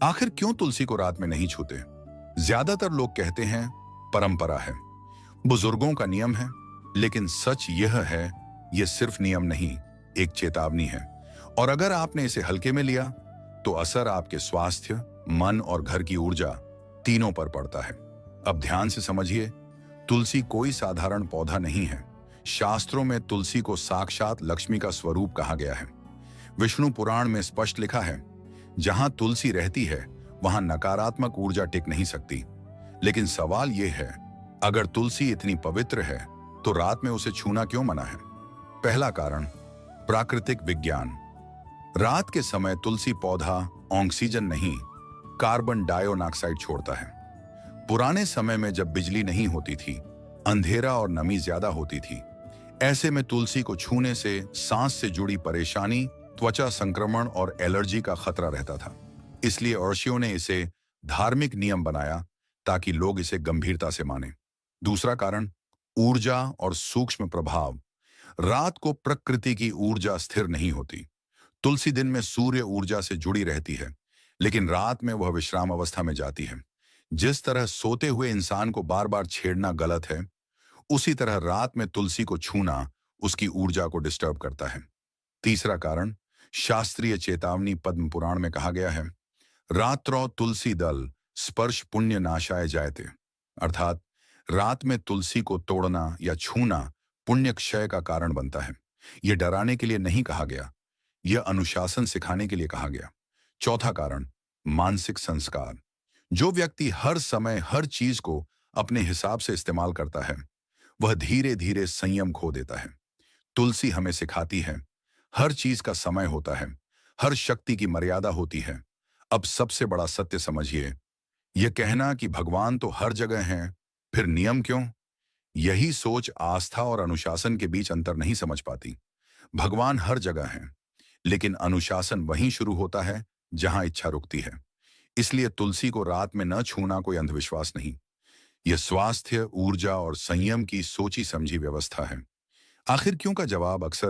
आखिर क्यों तुलसी को रात में नहीं छूते? ज्यादातर लोग कहते हैं परंपरा है, बुजुर्गों का नियम है, लेकिन सच यह है, यह सिर्फ नियम नहीं, एक चेतावनी है। और अगर आपने इसे हल्के में लिया, तो असर आपके स्वास्थ्य, मन और घर की ऊर्जा तीनों पर पड़ता है। अब ध्यान से समझिए, तुलसी कोई साधारण पौधा नहीं है। शास्त्रों में तुलसी को साक्षात लक्ष्मी का स्वरूप कहा गया है। विष्णु पुराण में स्पष्ट लिखा है, जहां तुलसी रहती है वहां नकारात्मक ऊर्जा टिक नहीं सकती। लेकिन सवाल यह है, अगर तुलसी इतनी पवित्र है तो रात में उसे छूना क्यों मना है? पहला कारण, प्राकृतिक विज्ञान। रात के समय तुलसी पौधा ऑक्सीजन नहीं, कार्बन डाइऑक्साइड छोड़ता है। पुराने समय में जब बिजली नहीं होती थी, अंधेरा और नमी ज्यादा होती थी, ऐसे में तुलसी को छूने से सांस से जुड़ी परेशानी, त्वचा संक्रमण और एलर्जी का खतरा रहता था। इसलिए ऋषियों ने इसे धार्मिक नियम बनाया ताकि लोग इसे गंभीरता से माने। दूसरा कारण, ऊर्जा और सूक्ष्म प्रभाव। रात को प्रकृति की ऊर्जा स्थिर नहीं होती। तुलसी दिन में सूर्य ऊर्जा से जुड़ी रहती है, लेकिन रात में वह विश्राम अवस्था में जाती है। जिस तरह सोते हुए इंसान को बार बार छेड़ना गलत है, उसी तरह रात में तुलसी को छूना उसकी ऊर्जा को डिस्टर्ब करता है। तीसरा कारण, शास्त्रीय चेतावनी। पद्म पुराण में कहा गया है, रात्रौ तुलसी दल स्पर्श पुण्य नाशाय जायते। अर्थात रात में तुलसी को तोड़ना या छूना पुण्य क्षय का कारण बनता है। यह डराने के लिए नहीं कहा गया, यह अनुशासन सिखाने के लिए कहा गया। चौथा कारण, मानसिक संस्कार। जो व्यक्ति हर समय हर चीज को अपने हिसाब से इस्तेमाल करता है, वह धीरे धीरे संयम खो देता है। तुलसी हमें सिखाती है, हर चीज का समय होता है, हर शक्ति की मर्यादा होती है। अब सबसे बड़ा सत्य समझिए, यह कहना कि भगवान तो हर जगह हैं, फिर नियम क्यों? यही सोच आस्था और अनुशासन के बीच अंतर नहीं समझ पाती। भगवान हर जगह हैं, लेकिन अनुशासन वहीं शुरू होता है जहां इच्छा रुकती है। इसलिए तुलसी को रात में न छूना कोई अंधविश्वास नहीं, यह स्वास्थ्य, ऊर्जा और संयम की सोची समझी व्यवस्था है। आखिर क्यों का जवाब अक्सर